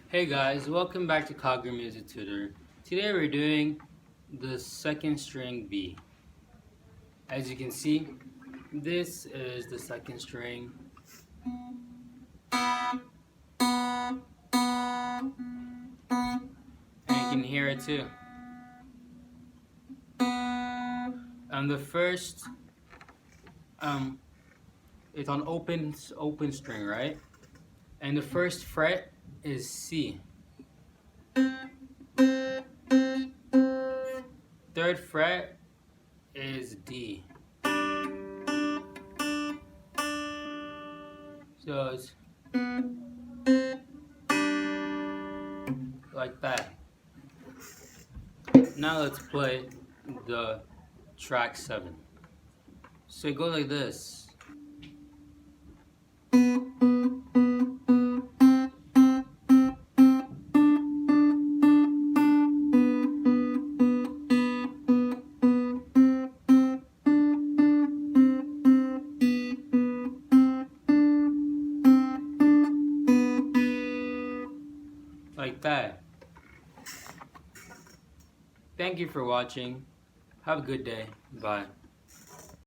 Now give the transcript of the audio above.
Hey guys, welcome back to Calgary Music Tutor. Today we're doing the second string B. As you can see, this is the second string. And you can hear it too. And the first, it's on open string, right? And the first fret is C. Third fret is D. So it's like that. Now let's play the track 7. So it goes like this. Like that. Thank you for watching. Have a good day. Bye.